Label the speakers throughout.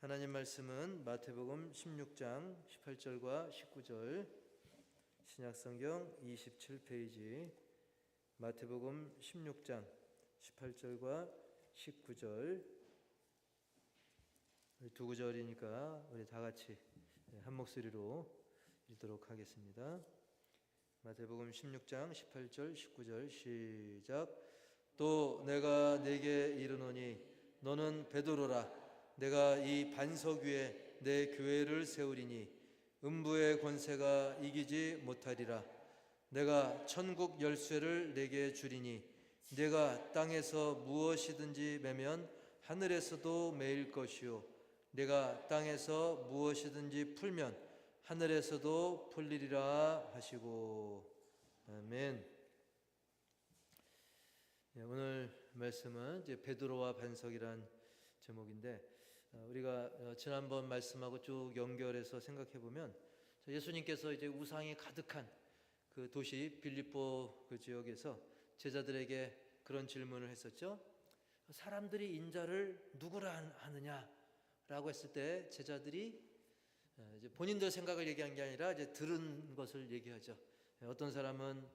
Speaker 1: 하나님 말씀은 마태복음 16장 18절과 19절, 신약성경 27페이지, 마태복음 16장 18절과 19절, 우리 두 구절이니까 우리 다 같이 한 목소리로 읽도록 하겠습니다. 마태복음 16장 18절 19절 시작. 또 내가 네게 이르노니 너는 베드로라. 내가 이 반석 위에 내 교회를 세우리니 음부의 권세가 이기지 못하리라. 내가 천국 열쇠를 네게 주리니 네가 땅에서 무엇이든지 매면 하늘에서도 매일 것이요 내가 땅에서 무엇이든지 풀면 하늘에서도 풀리리라 하시고. 아멘. 오늘 말씀은 이제 베드로와 반석이란 제목인데, 우리가 지난번 말씀하고 쭉 연결해서 생각해 보면 예수님께서 이제 우상이 가득한 그 도시 빌립보 그 지역에서 제자들에게 그런 질문을 했었죠. 사람들이 인자를 누구라 하느냐라고 했을 때 제자들이 이제 본인들 생각을 얘기한 게 아니라 이제 들은 것을 얘기하죠. 어떤 사람은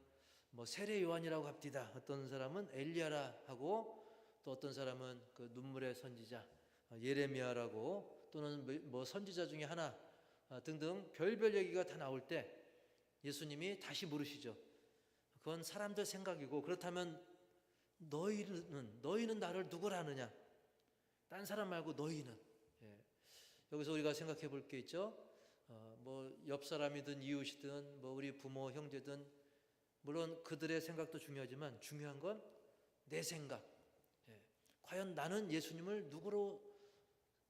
Speaker 1: 뭐 세례 요한이라고 합디다. 어떤 사람은 엘리야라 하고, 또 어떤 사람은 그 눈물의 선지자 예레미야라고, 또는 뭐 선지자 중에 하나 등등 별별 얘기가 다 나올 때 예수님이 다시 물으시죠. 그건 사람들 생각이고, 그렇다면 너희는 나를 누구라 하느냐? 딴 사람 말고 너희는. 여기서 우리가 생각해 볼 게 있죠. 뭐 옆 사람이든 이웃이든 뭐 우리 부모 형제든, 물론 그들의 생각도 중요하지만 중요한 건 내 생각. 과연 나는 예수님을 누구로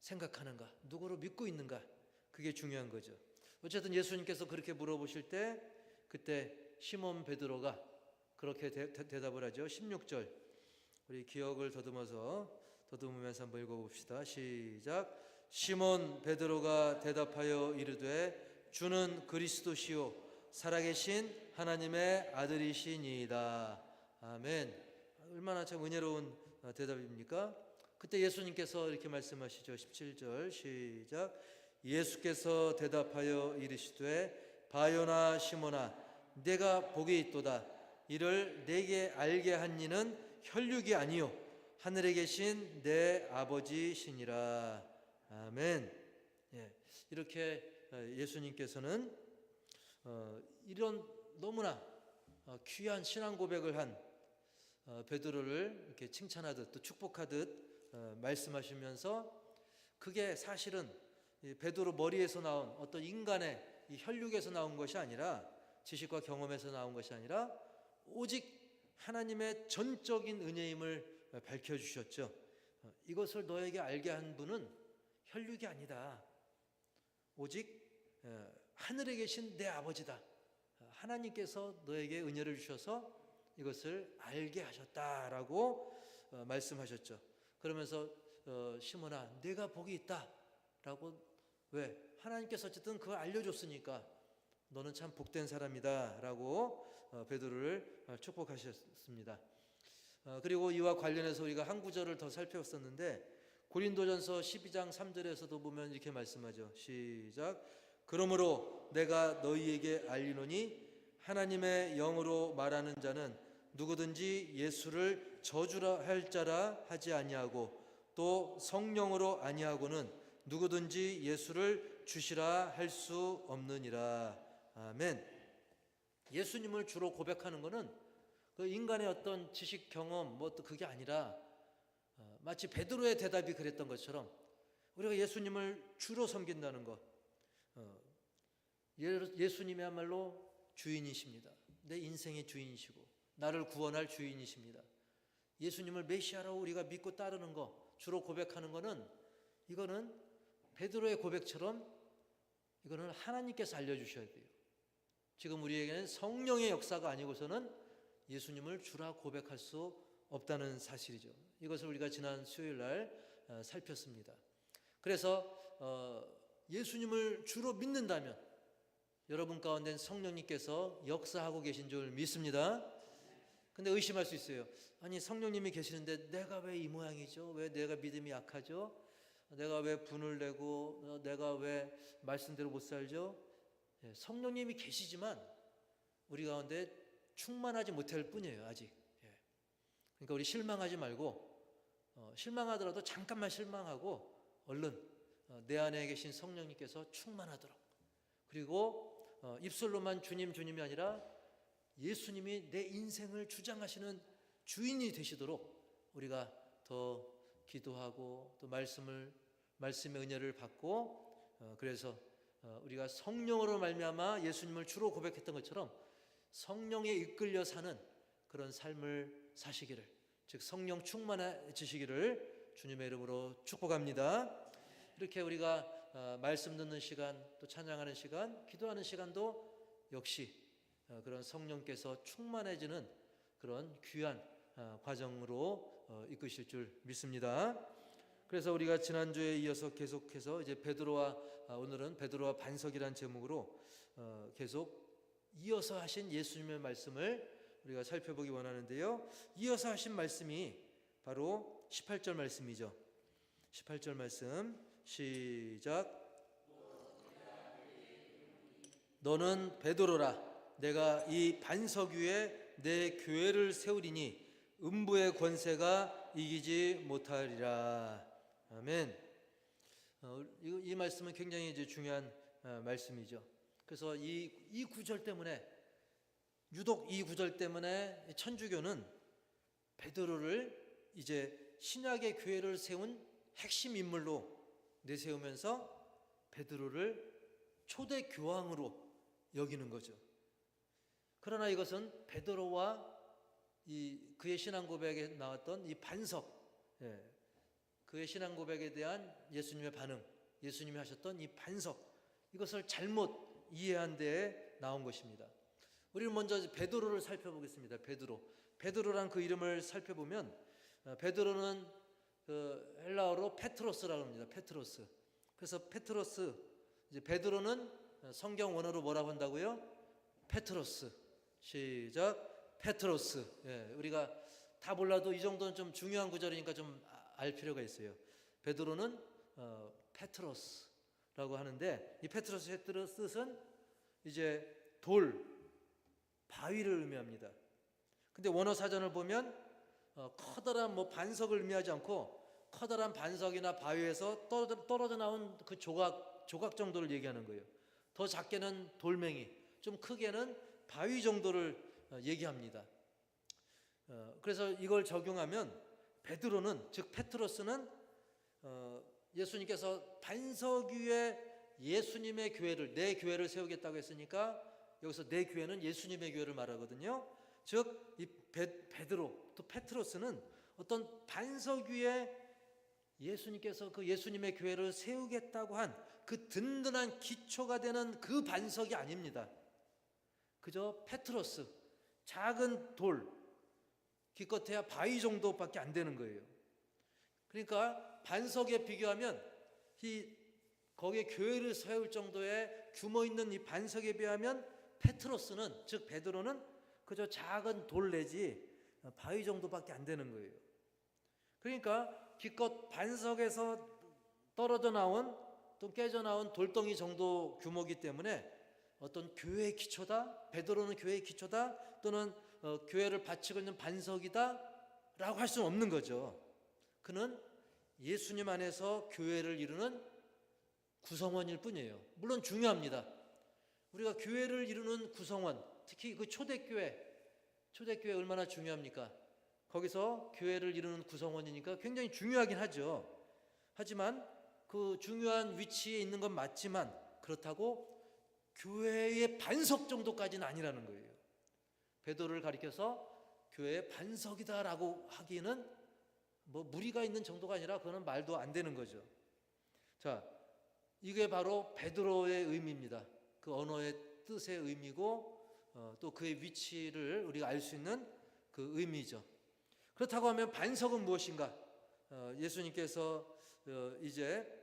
Speaker 1: 생각하는가, 누구로 믿고 있는가, 그게 중요한 거죠. 어쨌든 예수님께서 그렇게 물어보실 때 그때 시몬 베드로가 그렇게 대답을 하죠. 16절 우리 기억을 더듬으면서 한번 읽어봅시다. 시작. 시몬 베드로가 대답하여 이르되 주는 그리스도시요 살아계신 하나님의 아들이시니이다. 아멘. 얼마나 참 은혜로운 대답입니까? 그때 예수님께서 이렇게 말씀하시죠. 17절 시작. 예수께서 대답하여 이르시되 바요나 시몬아 내가 복이 있도다. 이를 내게 알게 한 이는 혈육이 아니요 하늘에 계신 내 아버지시니라. 아멘. 이렇게 예수님께서는 이런 너무나 귀한 신앙 고백을 한 베드로를 이렇게 칭찬하듯 또 축복하듯 말씀하시면서, 그게 사실은 베드로 머리에서 나온 어떤 인간의 이 혈육에서 나온 것이 아니라, 지식과 경험에서 나온 것이 아니라 오직 하나님의 전적인 은혜임을 밝혀주셨죠. 이것을 너에게 알게 한 분은 혈육이 아니다. 오직 하늘에 계신 내 아버지다. 하나님께서 너에게 은혜를 주셔서 이것을 알게 하셨다라고 말씀하셨죠. 그러면서 시몬아 내가 복이 있다라고, 왜? 하나님께서 어쨌든 그걸 알려줬으니까 너는 참 복된 사람이다 라고 베드로를 축복하셨습니다. 그리고 이와 관련해서 우리가 한 구절을 더 살펴봤었는데, 고린도전서 12장 3절에서도 보면 이렇게 말씀하죠. 시작. 그러므로 내가 너희에게 알리노니 하나님의 영으로 말하는 자는 누구든지 예수를 저주라 할 자라 하지 아니하고, 또 성령으로 아니하고는 누구든지 예수를 주시라 할 수 없느니라. 아멘. 예수님을 주로 고백하는 것은 그 인간의 어떤 지식 경험 뭐 또 그게 아니라, 마치 베드로의 대답이 그랬던 것처럼 우리가 예수님을 주로 섬긴다는 것. 예수님이야말로 주인이십니다. 내 인생의 주인이시고 나를 구원할 주인이십니다. 예수님을 메시아라고 우리가 믿고 따르는 것, 주로 고백하는 것은, 이거는 베드로의 고백처럼 이거는 하나님께서 알려주셔야 돼요. 지금 우리에게는 성령의 역사가 아니고서는 예수님을 주라 고백할 수 없다는 사실이죠. 이것을 우리가 지난 수요일 날 살폈습니다. 그래서 예수님을 주로 믿는다면 여러분 가운데는 성령님께서 역사하고 계신 줄 믿습니다. 근데 의심할 수 있어요. 아니 성령님이 계시는데 내가 왜 이 모양이죠? 왜 내가 믿음이 약하죠? 내가 왜 분을 내고 내가 왜 말씀대로 못 살죠? 성령님이 계시지만 우리 가운데 충만하지 못할 뿐이에요, 아직. 그러니까 우리 실망하지 말고 실망하더라도 잠깐만 실망하고 얼른 내 안에 계신 성령님께서 충만하도록, 그리고 입술로만 주님 주님이 아니라 예수님이 내 인생을 주장하시는 주인이 되시도록 우리가 더 기도하고 또 말씀의 은혜를 받고 그래서 우리가 성령으로 말미암아 예수님을 주로 고백했던 것처럼 성령에 이끌려 사는 그런 삶을 사시기를, 즉 성령 충만해지시기를 주님의 이름으로 축복합니다. 이렇게 우리가 말씀 듣는 시간, 또 찬양하는 시간, 기도하는 시간도 역시 그런 성령께서 충만해지는 그런 귀한 과정으로 이끄실 줄 믿습니다. 그래서 우리가 지난주에 이어서 계속해서 이제 오늘은 베드로와 반석이라는 제목으로 계속 이어서 하신 예수님의 말씀을 우리가 살펴보기 원하는데요. 이어서 하신 말씀이 바로 18절 말씀이죠. 18절 말씀 시작. 너는 베드로라. 내가 이 반석 위에 내 교회를 세우리니 음부의 권세가 이기지 못하리라. 아멘. 이 말씀은 굉장히 이제 중요한 말씀이죠. 그래서 이 구절 때문에, 유독 이 구절 때문에 천주교는 베드로를 이제 신약의 교회를 세운 핵심 인물로 내세우면서 베드로를 초대 교황으로 여기는 거죠. 그러나 이것은 베드로와 그의 신앙 고백에 나왔던 이 반석, 그의 신앙 고백에 대한 예수님의 반응, 예수님이 하셨던 이 반석, 이것을 잘못 이해한 데에 나온 것입니다. 우리는 먼저 베드로를 살펴보겠습니다. 베드로란 그 이름을 살펴보면 베드로는 그 헬라어로 페트로스라고 합니다. 페트로스. 그래서 페트로스, 이제 베드로는 성경 원어로 뭐라고 한다고요? 페트로스. 시작. 페트로스. 우리가 다 몰라도 이 정도는 좀 중요한 구절이니까 좀 알 필요가 있어요. 베드로는 페트로스라고 하는데, 이 페트로스의 뜻은 이제 돌, 바위를 의미합니다. 근데 원어 사전을 보면 커다란 반석을 의미하지 않고 커다란 반석이나 바위에서 떨어져 나온 그 조각 정도를 얘기하는 거예요. 더 작게는 돌멩이, 좀 크게는 바위 정도를 얘기합니다. 그래서 이걸 적용하면 베드로는, 즉 페트로스는 예수님께서 반석 위에 예수님의 교회를, 내 교회를 세우겠다고 했으니까 여기서 내 교회는 예수님의 교회를 말하거든요. 즉 이 베드로 또 페트로스는 어떤 반석 위에 예수님께서 그 예수님의 교회를 세우겠다고 한 그 든든한 기초가 되는 그 반석이 아닙니다. 그저 페트로스, 작은 돌, 기껏해야 바위 정도밖에 안 되는 거예요. 그러니까 반석에 비교하면 거기에 교회를 세울 정도의 규모 있는 이 반석에 비하면 페트로스는, 즉 베드로는 그저 작은 돌 내지 바위 정도밖에 안 되는 거예요. 그러니까 기껏 반석에서 떨어져 나온 또 깨져 나온 돌덩이 정도 규모이기 때문에 어떤 교회의 기초다, 베드로는 교회의 기초다, 또는 교회를 바치고 있는 반석이다 라고 할 수는 없는 거죠. 그는 예수님 안에서 교회를 이루는 구성원일 뿐이에요. 물론 중요합니다. 우리가 교회를 이루는 구성원, 특히 그 초대교회 얼마나 중요합니까? 거기서 교회를 이루는 구성원이니까 굉장히 중요하긴 하죠. 하지만 그 중요한 위치에 있는 건 맞지만 그렇다고 교회의 반석 정도까지는 아니라는 거예요. 베드로를 가리켜서 교회의 반석이다라고 하기에는 무리가 있는 정도가 아니라 그거는 말도 안 되는 거죠. 자, 이게 바로 베드로의 의미입니다. 그 언어의 뜻의 의미고 또 그의 위치를 우리가 알 수 있는 그 의미죠. 그렇다고 하면 반석은 무엇인가? 예수님께서 이제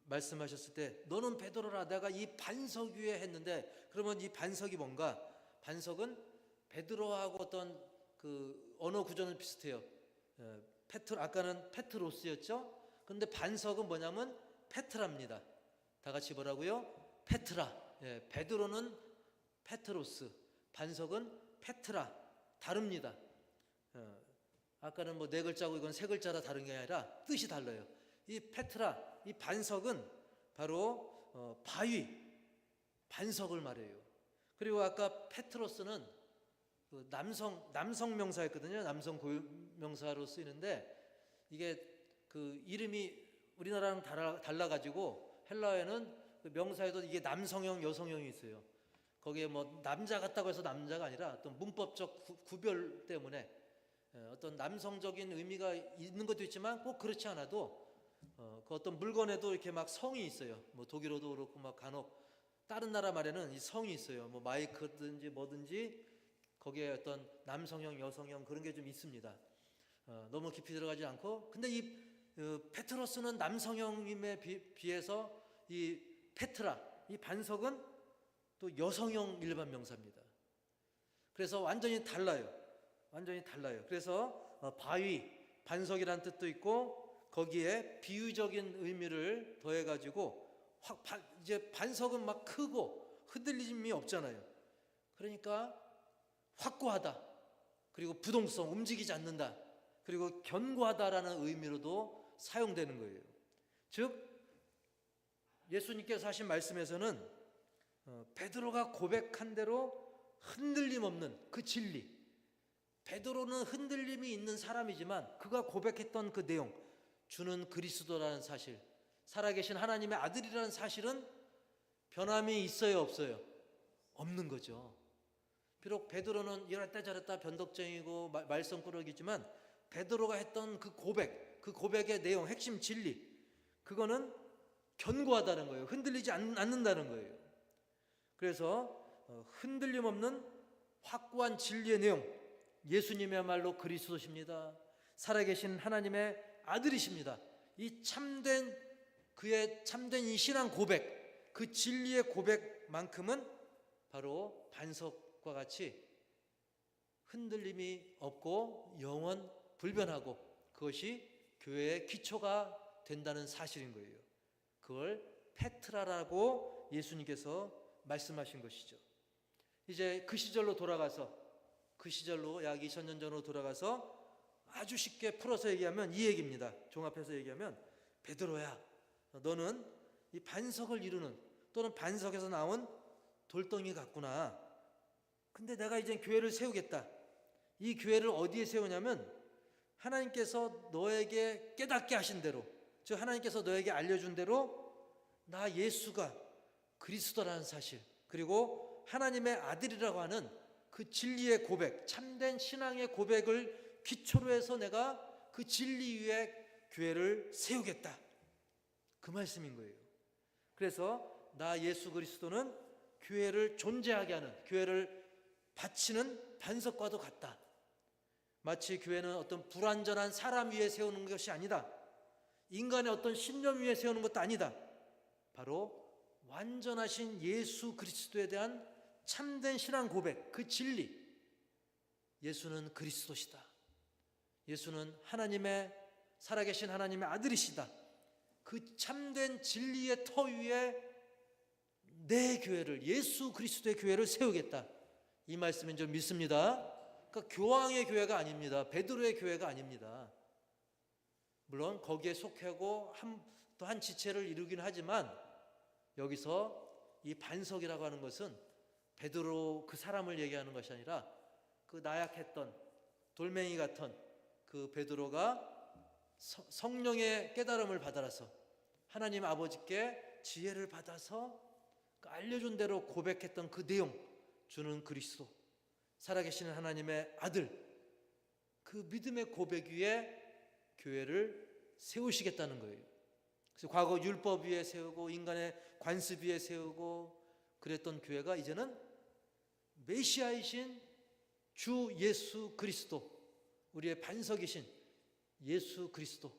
Speaker 1: 말씀하셨을 때 너는 베드로라, 내가 이 반석 위에 했는데, 그러면 이 반석이 뭔가? 반석은 베드로하고 어떤 그 언어 구조는 비슷해요. 아까는 페트로스였죠. 그런데 반석은 뭐냐면 페트라입니다. 다 같이 뭐라고요? 페트라. 베드로는 페트로스, 반석은 페트라. 다릅니다. 아까는 뭐 네 글자고 이건 세 글자라 다른 게 아니라 뜻이 달라요. 이 페트라, 이 반석은 바로 바위, 반석을 말해요. 그리고 아까 페트로스는 그 남성 명사였거든요. 남성 고유명사로 쓰이는데 이게 그 이름이 우리나라랑 달라가지고 헬라어에는 그 명사에도 이게 남성형, 여성형이 있어요. 거기에 뭐 남자 같다고 해서 남자가 아니라 어떤 문법적 구별 때문에 어떤 남성적인 의미가 있는 것도 있지만 꼭 그렇지 않아도 그 어떤 물건에도 이렇게 막 성이 있어요. 뭐 독일어도 그렇고 막 간혹 다른 나라 말에는 이 성이 있어요. 뭐 마이크든지 뭐든지 거기에 어떤 남성형, 여성형 그런 게 좀 있습니다. 너무 깊이 들어가지 않고, 근데 이 페트로스는 남성형임에 비해서 이 페트라, 이 반석은 또 여성형 일반 명사입니다. 그래서 완전히 달라요. 완전히 달라요. 그래서 바위, 반석이라는 뜻도 있고 거기에 비유적인 의미를 더해가지고 이제 반석은 막 크고 흔들림이 없잖아요. 그러니까 확고하다, 그리고 부동성, 움직이지 않는다, 그리고 견고하다라는 의미로도 사용되는 거예요. 즉 예수님께서 하신 말씀에서는 베드로가 고백한 대로 흔들림 없는 그 진리, 베드로는 흔들림이 있는 사람이지만 그가 고백했던 그 내용, 주는 그리스도라는 사실, 살아계신 하나님의 아들이라는 사실은 변함이 있어요, 없어요? 없는 거죠. 비록 베드로는 이랬다 저랬다 변덕쟁이고 말썽꾸러기지만 베드로가 했던 그 고백, 그 고백의 내용, 핵심 진리, 그거는 견고하다는 거예요. 흔들리지 않는다는 거예요. 그래서 흔들림 없는 확고한 진리의 내용, 예수님이야말로 그리스도십니다. 살아계신 하나님의 아들이십니다. 이 그의 참된 이 신앙 고백, 그 진리의 고백만큼은 바로 반석과 같이 흔들림이 없고 영원 불변하고 그것이 교회의 기초가 된다는 사실인 거예요. 그걸 페트라라고 예수님께서 말씀하신 것이죠. 이제 그 시절로 돌아가서, 그 시절로 약 2000년 전으로 돌아가서 아주 쉽게 풀어서 얘기하면 이 얘기입니다. 종합해서 얘기하면, 베드로야, 너는 이 반석을 이루는, 또는 반석에서 나온 돌덩이 같구나. 근데 내가 이제 교회를 세우겠다. 이 교회를 어디에 세우냐면 하나님께서 너에게 깨닫게 하신 대로, 즉 하나님께서 너에게 알려준 대로 나 예수가 그리스도라는 사실, 그리고 하나님의 아들이라고 하는 그 진리의 고백, 참된 신앙의 고백을 기초로 해서 내가 그 진리 위에 교회를 세우겠다, 그 말씀인 거예요. 그래서 나 예수 그리스도는 교회를 존재하게 하는, 교회를 바치는 반석과도 같다. 마치 교회는 어떤 불완전한 사람 위에 세우는 것이 아니다. 인간의 어떤 신념 위에 세우는 것도 아니다. 바로 완전하신 예수 그리스도에 대한 참된 신앙 고백, 그 진리, 예수는 그리스도시다, 예수는 하나님의, 살아계신 하나님의 아들이시다, 그 참된 진리의 터 위에 내 교회를, 예수 그리스도의 교회를 세우겠다, 이 말씀인 줄 믿습니다. 그러니까 교황의 교회가 아닙니다. 베드로의 교회가 아닙니다. 물론 거기에 속하고 또 한 지체를 이루긴 하지만 여기서 이 반석이라고 하는 것은 베드로 그 사람을 얘기하는 것이 아니라 그 나약했던 돌멩이 같은 그 베드로가 성령의 깨달음을 받아서 하나님 아버지께 지혜를 받아서 알려준 대로 고백했던 그 내용, 주는 그리스도, 살아계시는 하나님의 아들, 그 믿음의 고백 위에 교회를 세우시겠다는 거예요. 그래서 과거 율법 위에 세우고 인간의 관습 위에 세우고 그랬던 교회가 이제는 메시아이신 주 예수 그리스도, 우리의 반석이신 예수 그리스도,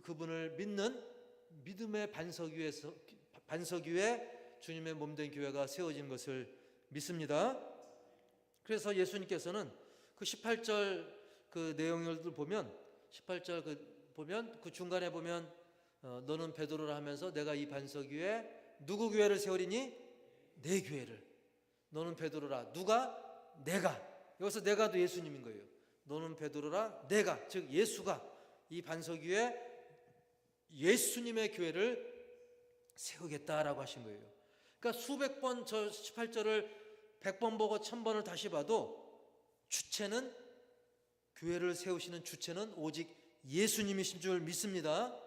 Speaker 1: 그분을 믿는 믿음의 반석 위에 주님의 몸된 교회가 세워진 것을 믿습니다. 그래서 예수님께서는 그 18절 그 내용을 보면 18절 보면 그 중간에 보면 너는 베드로라 하면서 내가 이 반석 위에 누구 교회를 세우리니? 내 교회를. 너는 베드로라. 누가? 내가. 여기서 내가도 예수님인 거예요. 너는 베드로라. 내가, 즉 예수가 이 반석 위에 예수님의 교회를 세우겠다라고 하신 거예요. 그러니까 수백 번 저 18절을 100번 보고 1000번을 다시 봐도 주체는, 교회를 세우시는 주체는 오직 예수님이신 줄 믿습니다.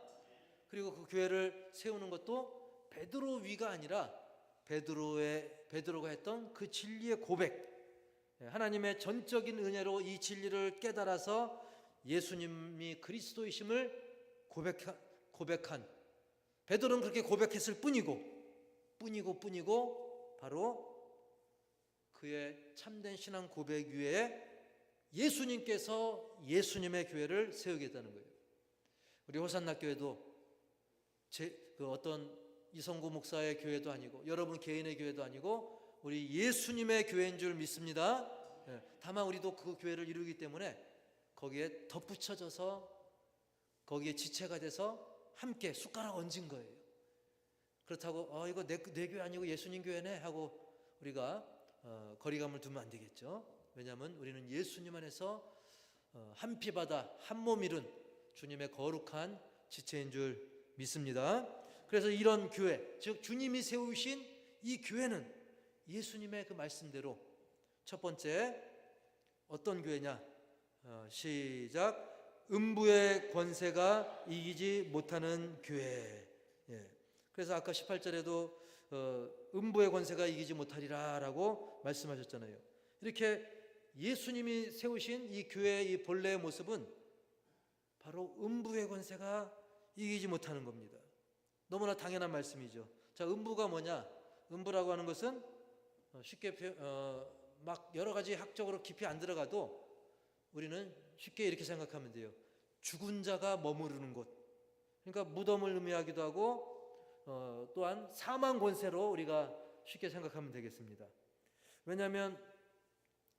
Speaker 1: 그리고 그 교회를 세우는 것도 베드로 위가 아니라 베드로가 했던 그 진리의 고백, 하나님의 전적인 은혜로 이 진리를 깨달아서 예수님이 그리스도이심을 고백한 베드로는 그렇게 고백했을 뿐이고 바로 그의 참된 신앙 고백 위에 예수님께서 예수님의 교회를 세우겠다는 거예요. 우리 호산나 교회도 그 어떤 이성구 목사의 교회도 아니고 여러분 개인의 교회도 아니고 우리 예수님의 교회인 줄 믿습니다. 다만 우리도 그 교회를 이루기 때문에 거기에 덧붙여져서 거기에 지체가 돼서 함께 숟가락 얹은 거예요. 그렇다고 이거 내 교회 아니고 예수님 교회네 하고 우리가 거리감을 두면 안 되겠죠. 왜냐하면 우리는 예수님 안에서 한 피 받아 한 몸 이룬 주님의 거룩한 지체인 줄 믿습니다. 그래서 이런 교회, 즉 주님이 세우신 이 교회는 예수님의 그 말씀대로 첫 번째 어떤 교회냐? 시작. 음부의 권세가 이기지 못하는 교회. 그래서 아까 18절에도 음부의 권세가 이기지 못하리라 라고 말씀하셨잖아요. 이렇게 예수님이 세우신 이 교회의 이 본래의 모습은 바로 음부의 권세가 이기지 못하는 겁니다. 너무나 당연한 말씀이죠. 자, 음부가 뭐냐? 음부라고 하는 것은 쉽게 막 여러 가지 학적으로 깊이 안 들어가도 우리는 쉽게 이렇게 생각하면 돼요. 죽은 자가 머무르는 곳. 그러니까 무덤을 의미하기도 하고 또한 사망 권세로 우리가 쉽게 생각하면 되겠습니다. 왜냐하면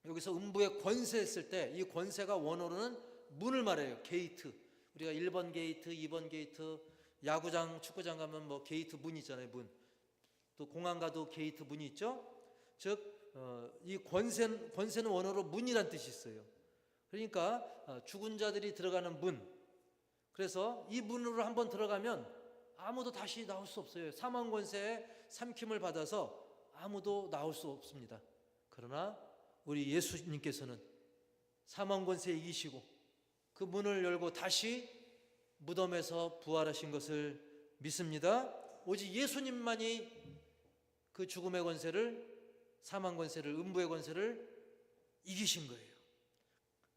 Speaker 1: 여기서 음부의 권세 했을 때 이 권세가 원어로는 문을 말해요. 게이트. 우리가 1번 게이트, 2번 게이트, 야구장, 축구장 가면 뭐 게이트 문 있잖아요. 문. 또 공항 가도 게이트 문이 있죠. 즉 이 권세는 원어로 문이란 뜻이 있어요. 그러니까 죽은 자들이 들어가는 문. 그래서 이 문으로 한번 들어가면 아무도 다시 나올 수 없어요. 사망 권세에 삼킴을 받아서 아무도 나올 수 없습니다. 그러나 우리 예수님께서는 사망 권세 이기시고 그 문을 열고 다시 무덤에서 부활하신 것을 믿습니다. 오직 예수님만이 그 죽음의 권세를, 사망 권세를, 음부의 권세를 이기신 거예요.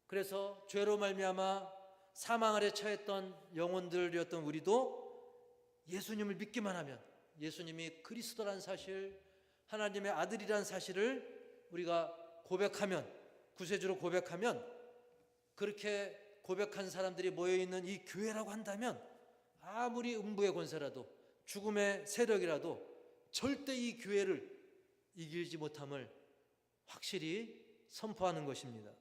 Speaker 1: 그래서 죄로 말미암아 사망 아래 처했던 영혼들이었던 우리도 예수님을 믿기만 하면, 예수님이 그리스도란 사실, 하나님의 아들이란 사실을 우리가 고백하면, 구세주로 고백하면, 그렇게 고백한 사람들이 모여있는 이 교회라고 한다면 아무리 음부의 권세라도 죽음의 세력이라도 절대 이 교회를 이기지 못함을 확실히 선포하는 것입니다.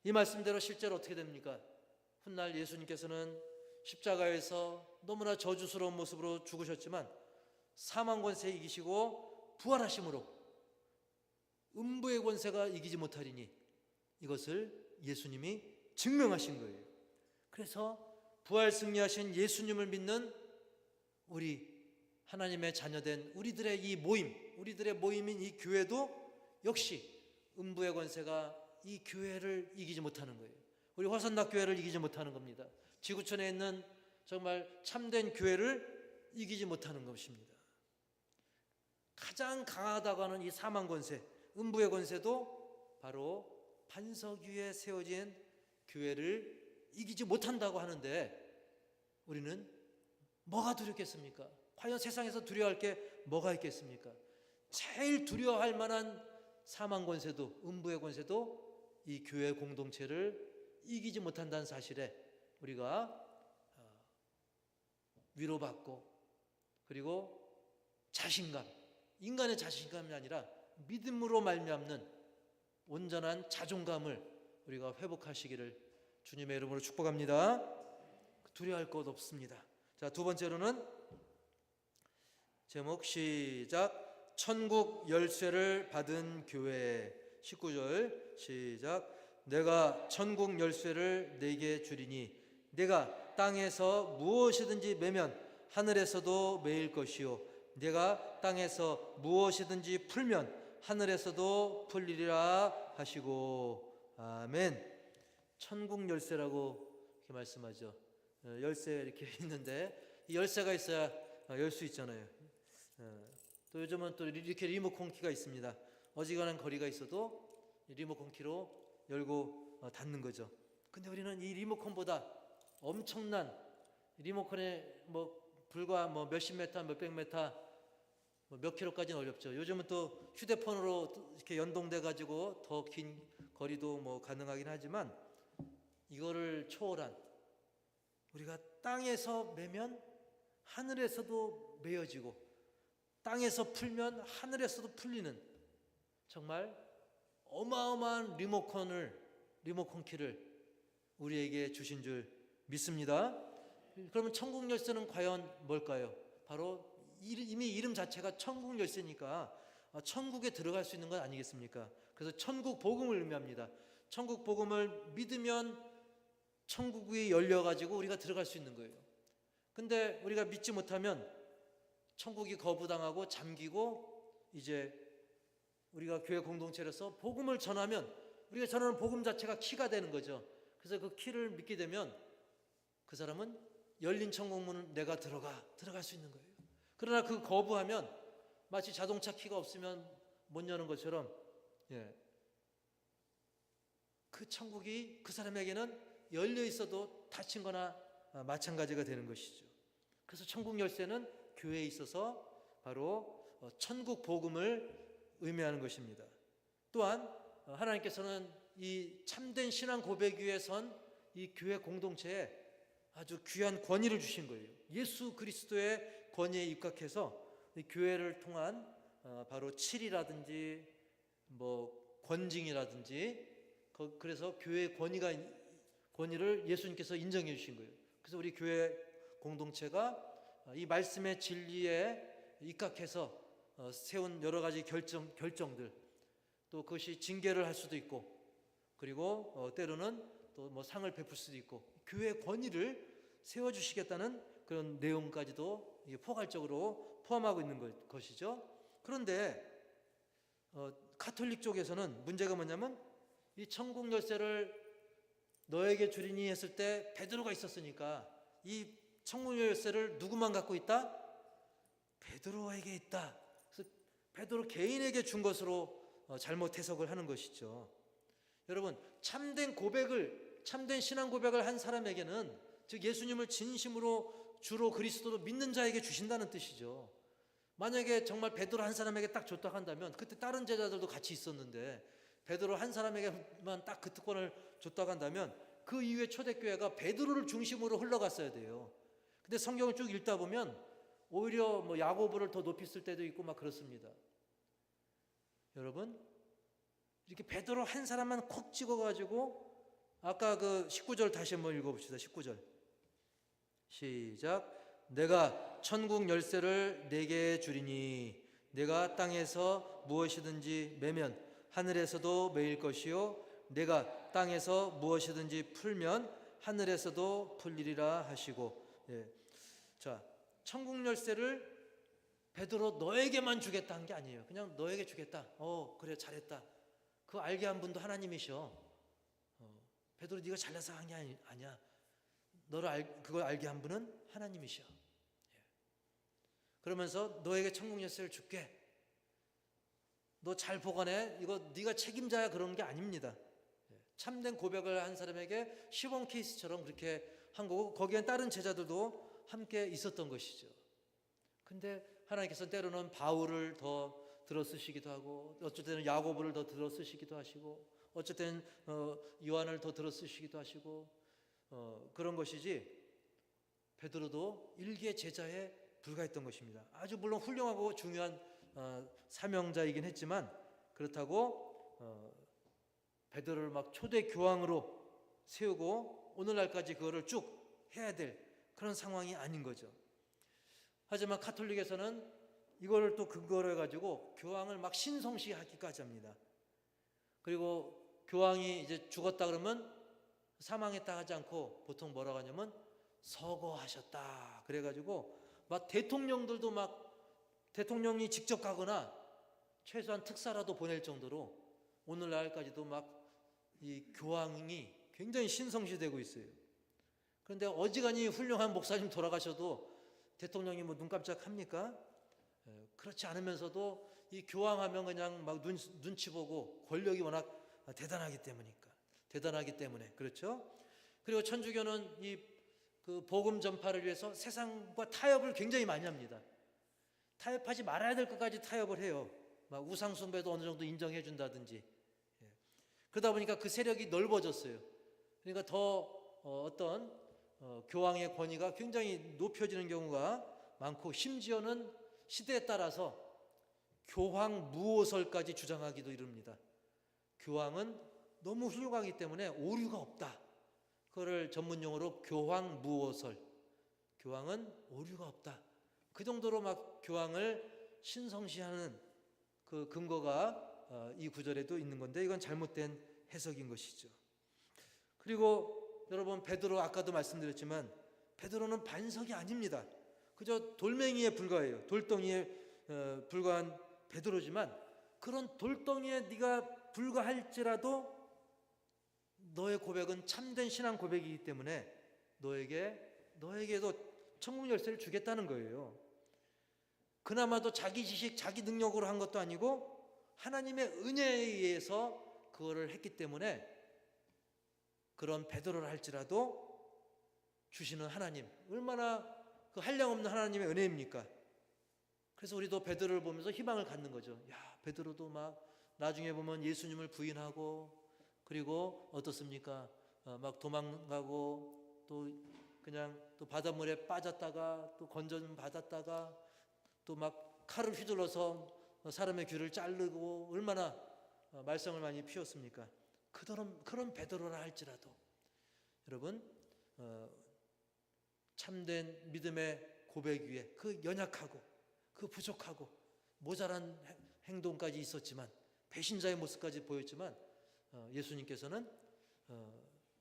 Speaker 1: 이 말씀대로 실제로 어떻게 됩니까? 훗날 예수님께서는 십자가에서 너무나 저주스러운 모습으로 죽으셨지만 사망 권세 이기시고 부활하심으로 음부의 권세가 이기지 못하리니 이것을 예수님이 증명하신 거예요. 그래서 부활 승리하신 예수님을 믿는 우리 하나님의 자녀된 우리들의 이 모임, 우리들의 모임인 이 교회도 역시 음부의 권세가 이 교회를 이기지 못하는 거예요. 우리 화산락 교회를 이기지 못하는 겁니다. 지구촌에 있는 정말 참된 교회를 이기지 못하는 것입니다. 가장 강하다고 하는 이 사망 권세, 음부의 권세도 바로 반석 위에 세워진 교회를 이기지 못한다고 하는데 우리는 뭐가 두렵겠습니까? 과연 세상에서 두려워할 게 뭐가 있겠습니까? 제일 두려워할 만한 사망 권세도, 음부의 권세도 이 교회 공동체를 이기지 못한다는 사실에 우리가 위로받고, 그리고 자신감, 인간의 자신감이 아니라 믿음으로 말미암는 온전한 자존감을 우리가 회복하시기를 주님의 이름으로 축복합니다. 두려워할 것 없습니다. 자, 두 번째로는 제목 시작. 천국 열쇠를 받은 교회. 19절 시작. 내가 천국 열쇠를 네게 주리니 내가 땅에서 무엇이든지 매면 하늘에서도 매일 것이요 내가 땅에서 무엇이든지 풀면 하늘에서도 풀리리라 하시고. 아멘. 천국 열쇠라고 이렇게 말씀하죠. 열쇠 이렇게 있는데 이 열쇠가 있어야 열 수 있잖아요. 또 요즘은 또 이렇게 리모컨 키가 있습니다. 어지간한 거리가 있어도 리모컨 키로 열고 닫는 거죠. 근데 우리는 이 리모컨보다 엄청난 리모컨에 불과 몇십 메타, 몇백 메타, 몇 킬로까지는 어렵죠. 요즘은 또 휴대폰으로 이렇게 연동돼 가지고 더 긴 거리도 가능하긴 하지만 이거를 초월한, 우리가 땅에서 매면 하늘에서도 매어지고 땅에서 풀면 하늘에서도 풀리는 정말 어마어마한 리모컨 키를 우리에게 주신 줄 믿습니다. 그러면 천국 열쇠는 과연 뭘까요? 바로 이미 이름 자체가 천국 열쇠니까 천국에 들어갈 수 있는 건 아니겠습니까? 그래서 천국 복음을 의미합니다. 천국 복음을 믿으면 천국이 열려가지고 우리가 들어갈 수 있는 거예요. 근데 우리가 믿지 못하면 천국이 거부당하고 잠기고 이제 우리가 교회 공동체로서 복음을 전하면 우리가 전하는 복음 자체가 키가 되는 거죠. 그래서 그 키를 믿게 되면 그 사람은 열린 천국문을 내가 들어갈 수 있는 거예요. 그러나 그 거부하면 마치 자동차 키가 없으면 못 여는 것처럼 그 천국이 그 사람에게는 열려 있어도 닫힌 거나 마찬가지가 되는 것이죠. 그래서 천국 열쇠는 교회에 있어서 바로 천국 복음을 의미하는 것입니다. 또한 하나님께서는 이 참된 신앙 고백 위에 선 이 교회 공동체에 아주 귀한 권위를 주신 거예요. 예수 그리스도의 권위에 입각해서 이 교회를 통한 바로 칠이라든지 권징이라든지 그래서 교회의 권위를 예수님께서 인정해 주신 거예요. 그래서 우리 교회 공동체가 이 말씀의 진리에 입각해서 세운 여러 가지 결정들, 또 그것이 징계를 할 수도 있고, 그리고 때로는 또 상을 베풀 수도 있고, 교회의 권위를 세워주시겠다는 그런 내용까지도 포괄적으로 포함하고 있는 것이죠. 그런데 가톨릭 쪽에서는 문제가 뭐냐면 이 천국 열쇠를 너에게 주리니 했을 때 베드로가 있었으니까 이 천국 열쇠를 누구만 갖고 있다? 베드로에게 있다. 그래서 베드로 개인에게 준 것으로 잘못 해석을 하는 것이죠. 여러분, 참된 신앙 고백을 한 사람에게는, 즉 예수님을 진심으로 주로 그리스도로 믿는 자에게 주신다는 뜻이죠. 만약에 정말 베드로 한 사람에게 딱 줬다고 한다면, 그때 다른 제자들도 같이 있었는데 베드로 한 사람에게만 딱 그 특권을 줬다고 한다면 그 이후에 초대교회가 베드로를 중심으로 흘러갔어야 돼요. 근데 성경을 쭉 읽다 보면 오히려 야고보를 더 높이 쓸 때도 있고 막 그렇습니다. 여러분, 이렇게 베드로 한 사람만 콕 찍어가지고 아까 그 19절 다시 한번 읽어봅시다. 19절 시작. 내가 천국 열쇠를 네게 주리니 내가 땅에서 무엇이든지 매면 하늘에서도 매일 것이요 내가 땅에서 무엇이든지 풀면 하늘에서도 풀리리라 하시고. 자, 천국 열쇠를 베드로 너에게만 주겠다 한 게 아니에요. 그냥 너에게 주겠다. 그래 잘했다. 그거 알게 한 분도 하나님이셔. 베드로 네가 잘나서 한 게 아니야. 그걸 알게 한 분은 하나님이셔. 그러면서 너에게 천국 열쇠를 줄게. 너 잘 보관해. 이거 네가 책임자야. 그런 게 아닙니다. 참된 고백을 한 사람에게 시범 케이스처럼 그렇게 한 거고, 거기엔 다른 제자들도 함께 있었던 것이죠. 근데 하나님께서 때로는 바울을 더 들어 쓰시기도 하고, 어쩔 때는 야고보를 더 들어 쓰시기도 하시고, 어쩔 때는 요한을 더 들어 쓰시기도 하시고, 그런 것이지 베드로도 일개 제자에 불과했던 것입니다. 아주 물론 훌륭하고 중요한 사명자이긴 했지만, 그렇다고 베드로를 막 초대 교황으로 세우고 오늘날까지 그거를 쭉 해야 될 그런 상황이 아닌 거죠. 하지만 가톨릭에서는 이거를 또 근거로 해가지고 교황을 막 신성시하기까지 합니다. 그리고 교황이 이제 죽었다 그러면 사망했다 하지 않고 보통 뭐라고 하냐면 서거하셨다 그래가지고 막 대통령들도 막 대통령이 직접 가거나 최소한 특사라도 보낼 정도로 오늘날까지도 막 이 교황이 굉장히 신성시되고 있어요. 그런데 어지간히 훌륭한 목사님 돌아가셔도 대통령이 뭐 눈 깜짝합니까? 그렇지 않으면서도 이 교황하면 그냥 막 눈치 보고 권력이 워낙 대단하기 때문에 그렇죠? 그리고 천주교는 이 그 복음 전파를 위해서 세상과 타협을 굉장히 많이 합니다. 타협하지 말아야 될 것까지 타협을 해요. 막 우상 숭배도 어느 정도 인정해 준다든지. 그러다 보니까 그 세력이 넓어졌어요. 그러니까 더 어떤 교황의 권위가 굉장히 높여지는 경우가 많고, 심지어는 시대에 따라서 교황 무오설까지 주장하기도 이릅니다. 교황은 너무 훌륭하기 때문에 오류가 없다. 그거를 전문용어로 교황 무오설. 교황은 오류가 없다. 그 정도로 막 교황을 신성시하는 그 근거가 이 구절에도 있는 건데, 이건 잘못된 해석인 것이죠. 그리고 여러분, 베드로 아까도 말씀드렸지만 베드로는 반석이 아닙니다. 그저 돌멩이에 불과해요. 돌덩이에 불과한 베드로지만, 그런 돌덩이에 네가 불과할지라도 너의 고백은 참된 신앙 고백이기 때문에 너에게도 천국 열쇠를 주겠다는 거예요. 그나마도 자기 지식, 자기 능력으로 한 것도 아니고 하나님의 은혜에 의해서 그거를 했기 때문에, 그런 베드로를 할지라도 주시는 하나님, 얼마나 그 한량없는 하나님의 은혜입니까? 그래서 우리도 베드로를 보면서 희망을 갖는 거죠. 야, 베드로도 막 나중에 보면 예수님을 부인하고, 그리고 어떻습니까? 막 도망가고, 또 그냥 또 바닷물에 빠졌다가 또 건전 받았다가 또 막 칼을 휘둘러서 사람의 귀를 자르고, 얼마나 말썽을 많이 피웠습니까? 그런 베드로라 할지라도 여러분, 참된 믿음의 고백 위에 그 연약하고 그 부족하고 모자란 행동까지 있었지만, 배신자의 모습까지 보였지만, 예수님께서는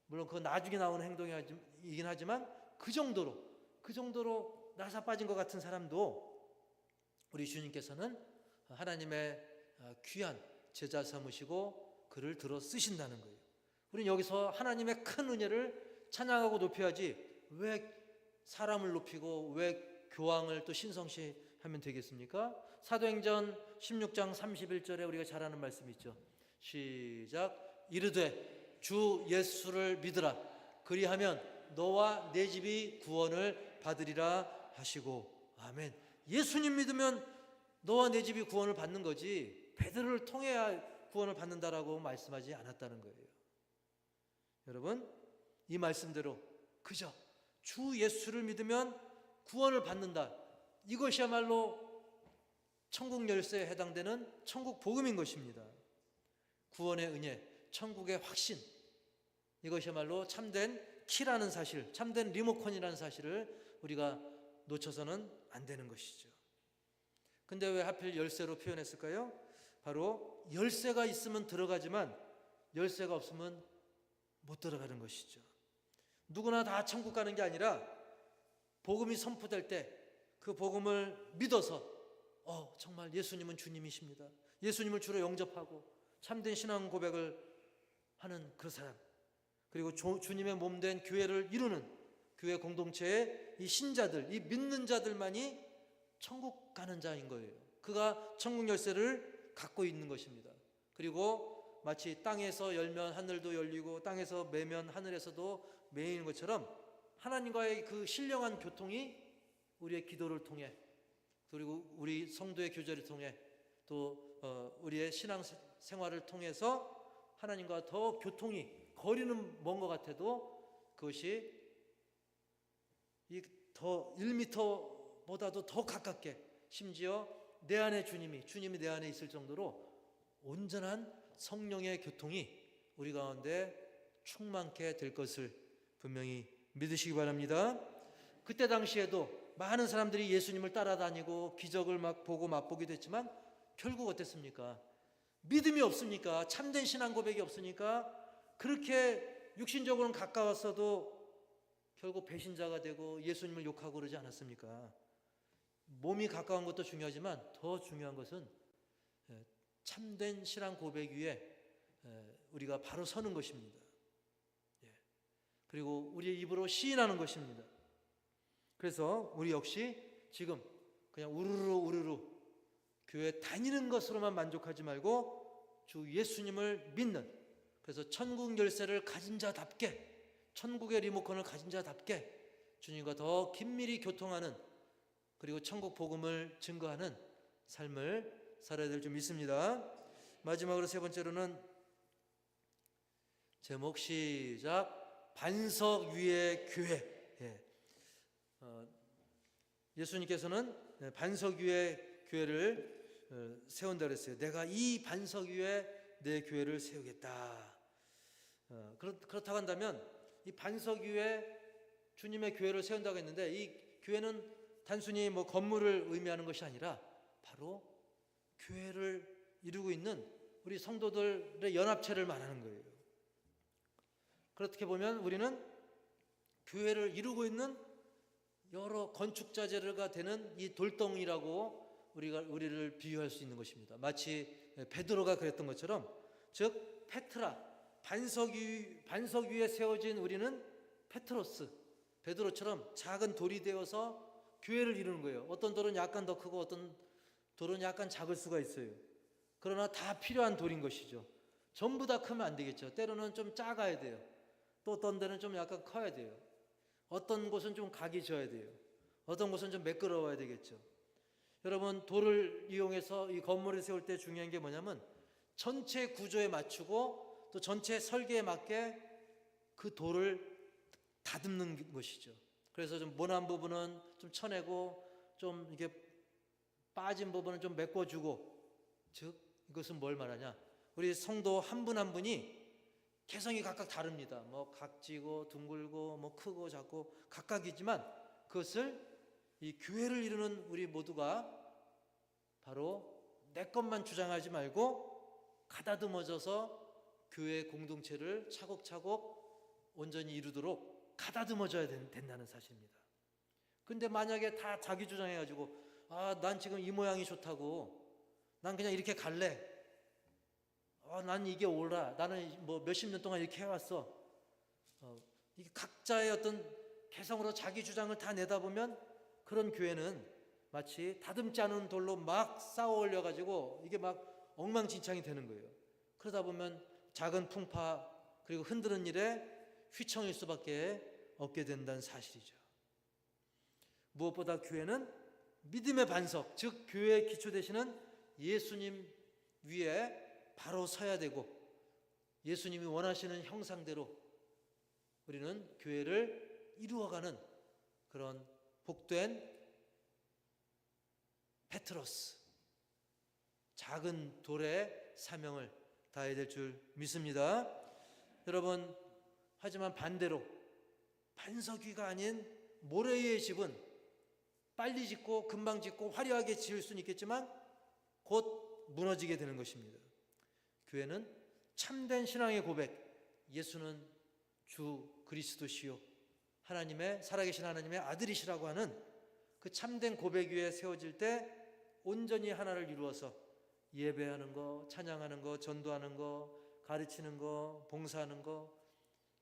Speaker 1: 물론 그건 나중에 나오는 행동이긴 하지만 그 정도로 나사 빠진 것 같은 사람도 우리 주님께서는 하나님의 귀한 제자 삼으시고 그를 들어 쓰신다는 거예요. 우리는 여기서 하나님의 큰 은혜를 찬양하고 높여야지, 왜 사람을 높이고 왜 교황을 또 신성시하면 되겠습니까? 사도행전 16장 31절에 우리가 잘 아는 말씀이 있죠. 시작. 이르되 주 예수를 믿으라. 그리하면 너와 내 집이 구원을 받으리라 하시고. 아멘. 예수님 믿으면 너와 내 집이 구원을 받는 거지, 베드로를 통해야 구원을 받는다라고 말씀하지 않았다는 거예요. 여러분, 이 말씀대로 그저 주 예수를 믿으면 구원을 받는다, 이것이야말로 천국 열쇠에 해당되는 천국 복음인 것입니다. 구원의 은혜, 천국의 확신, 이것이야말로 참된 키라는 사실, 참된 리모컨이라는 사실을 우리가 놓쳐서는 안 되는 것이죠. 근데 왜 하필 열쇠로 표현했을까요? 바로 열쇠가 있으면 들어가지만 열쇠가 없으면 못 들어가는 것이죠. 누구나 다 천국 가는 게 아니라, 복음이 선포될 때 그 복음을 믿어서 정말 예수님은 주님이십니다, 예수님을 주로 영접하고 참된 신앙 고백을 하는 그 사람, 그리고 주님의 몸된 교회를 이루는 교회 공동체의 이 신자들, 이 믿는 자들만이 천국 가는 자인 거예요. 그가 천국 열쇠를 갖고 있는 것입니다. 그리고 마치 땅에서 열면 하늘도 열리고 땅에서 매면 하늘에서도 매이는 것처럼, 하나님과의 그 신령한 교통이 우리의 기도를 통해, 그리고 우리 성도의 교제를 통해, 또 우리의 신앙 생활을 통해서 하나님과 더 교통이, 거리는 먼 것 같아도 그것이 더 1m보다도 더 가깝게, 심지어 내 안에 주님이 내 안에 있을 정도로 온전한 성령의 교통이 우리 가운데 충만케 될 것을 분명히 믿으시기 바랍니다. 그때 당시에도 많은 사람들이 예수님을 따라다니고 기적을 막 보고 맛보기도 했지만 결국 어땠습니까? 믿음이 없으니까, 참된 신앙 고백이 없으니까 그렇게 육신적으로는 가까웠어도 결국 배신자가 되고 예수님을 욕하고 그러지 않았습니까? 몸이 가까운 것도 중요하지만 더 중요한 것은 참된 신앙 고백 위에 우리가 바로 서는 것입니다. 그리고 우리의 입으로 시인하는 것입니다. 그래서 우리 역시 지금 그냥 우르르 교회 다니는 것으로만 만족하지 말고 주 예수님을 믿는, 그래서 천국 열쇠를 가진 자답게, 천국의 리모컨을 가진 자답게 주님과 더 긴밀히 교통하는, 그리고 천국 복음을 증거하는 삶을 살아야 될 줄 믿습니다. 마지막으로 세 번째로는 제목 시작, 반석 위의 교회. 예수님께서는 반석 위의 교회를 세운다 그랬어요. 내가 이 반석 위에 내 교회를 세우겠다. 그렇다고 한다면 이 반석 위에 주님의 교회를 세운다고 했는데, 이 교회는 단순히 뭐 건물을 의미하는 것이 아니라 바로 교회를 이루고 있는 우리 성도들의 연합체를 말하는 거예요. 그렇게 보면 우리는 교회를 이루고 있는 여러 건축자재가 되는 이 돌덩이라고 우리를 비유할 수 있는 것입니다. 마치 베드로가 그랬던 것처럼, 즉 페트라, 반석 위에 세워진 우리는 페트로스, 베드로처럼 작은 돌이 되어서 교회를 이루는 거예요. 어떤 돌은 약간 더 크고 어떤 돌은 약간 작을 수가 있어요. 그러나 다 필요한 돌인 것이죠. 전부 다 크면 안 되겠죠. 때로는 좀 작아야 돼요. 또 어떤 데는 좀 약간 커야 돼요. 어떤 곳은 좀 각이 져야 돼요. 어떤 곳은 좀 매끄러워야 되겠죠. 여러분, 돌을 이용해서 이 건물을 세울 때 중요한 게 뭐냐면 전체 구조에 맞추고 또 전체 설계에 맞게 그 돌을 다듬는 것이죠. 그래서 좀 모난 부분은 좀 쳐내고 좀 이게 빠진 부분은 좀 메꿔주고, 즉 이것은 뭘 말하냐, 우리 성도 한 분 한 분이 개성이 각각 다릅니다. 뭐 각지고 둥글고 뭐 크고 작고 각각이지만 그것을 이 교회를 이루는 우리 모두가 바로 내 것만 주장하지 말고 가다듬어져서 교회 공동체를 차곡차곡 온전히 이루도록 가다듬어져야 된다는 사실입니다. 근데 만약에 다 자기 주장해가지고 난 지금 이 모양이 좋다고, 난 그냥 이렇게 갈래, 난 이게 옳아, 나는 뭐 몇십 년 동안 이렇게 해왔어, 이게 각자의 어떤 개성으로 자기 주장을 다 내다보면 그런 교회는 마치 다듬지 않은 돌로 막 쌓아 올려가지고 이게 막 엉망진창이 되는 거예요. 그러다 보면 작은 풍파 그리고 흔드는 일에 휘청일 수밖에 없게 된다는 사실이죠. 무엇보다 교회는 믿음의 반석, 즉 교회의 기초 되시는 예수님 위에 바로 서야 되고, 예수님이 원하시는 형상대로 우리는 교회를 이루어가는 그런 복된 페트로스, 작은 돌의 사명을 다해야 될 줄 믿습니다. 여러분, 하지만 반대로 반석 위가 아닌 모래 위의 집은 빨리 짓고 금방 짓고 화려하게 지을 수는 있겠지만 곧 무너지게 되는 것입니다. 교회는 참된 신앙의 고백, 예수는 주 그리스도시요 하나님의 살아계신 하나님의 아들이시라고 하는 그 참된 고백 위에 세워질 때 온전히 하나를 이루어서 예배하는 거, 찬양하는 거, 전도하는 거, 가르치는 거, 봉사하는 거,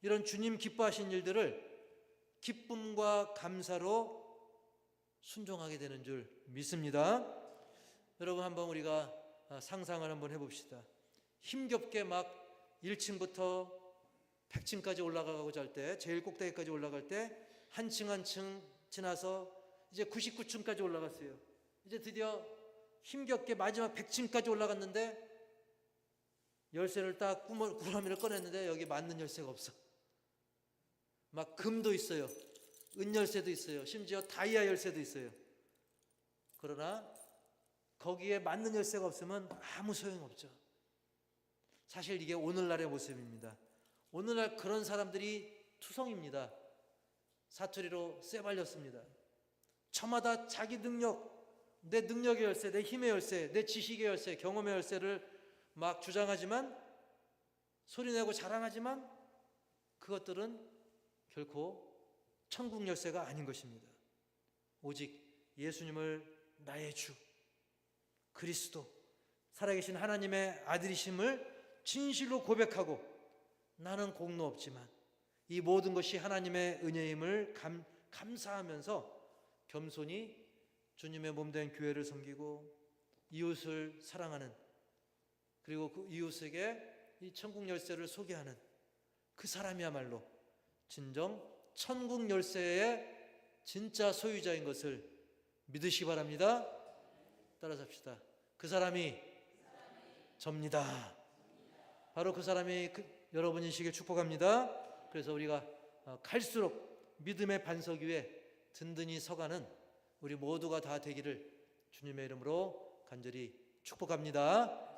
Speaker 1: 이런 주님 기뻐하신 일들을 기쁨과 감사로 순종하게 되는 줄 믿습니다. 여러분, 한번 우리가 상상을 한번 해봅시다. 힘겹게 막 1층부터 100층까지 올라가고자 할 때, 제일 꼭대기까지 올라갈 때 한 층 한 층 지나서 이제 99층까지 올라갔어요. 이제 드디어 힘겹게 마지막 100층까지 올라갔는데 열쇠를 딱 꾸러미를 꺼냈는데 여기 맞는 열쇠가 없어. 막 금도 있어요, 은 열쇠도 있어요, 심지어 다이아 열쇠도 있어요. 그러나 거기에 맞는 열쇠가 없으면 아무 소용없죠. 사실 이게 오늘날의 모습입니다. 오늘날 그런 사람들이 투성입니다. 사투리로 쇠발렸습니다. 저마다 자기 능력, 내 능력의 열쇠, 내 힘의 열쇠, 내 지식의 열쇠, 경험의 열쇠를 막 주장하지만, 소리내고 자랑하지만 그것들은 결코 천국 열쇠가 아닌 것입니다. 오직 예수님을 나의 주, 그리스도, 살아계신 하나님의 아들이심을 진실로 고백하고, 나는 공로 없지만 이 모든 것이 하나님의 은혜임을 감사하면서 겸손히 주님의 몸된 교회를 섬기고 이웃을 사랑하는, 그리고 그 이웃에게 이 천국 열쇠를 소개하는 그 사람이야말로 진정 천국 열쇠의 진짜 소유자인 것을 믿으시기 바랍니다. 따라서 합시다. 그 사람이 접니다. 바로 그 사람이 여러분이시길 축복합니다. 그래서 우리가 갈수록 믿음의 반석 위에 든든히 서가는 우리 모두가 다 되기를 주님의 이름으로 간절히 축복합니다.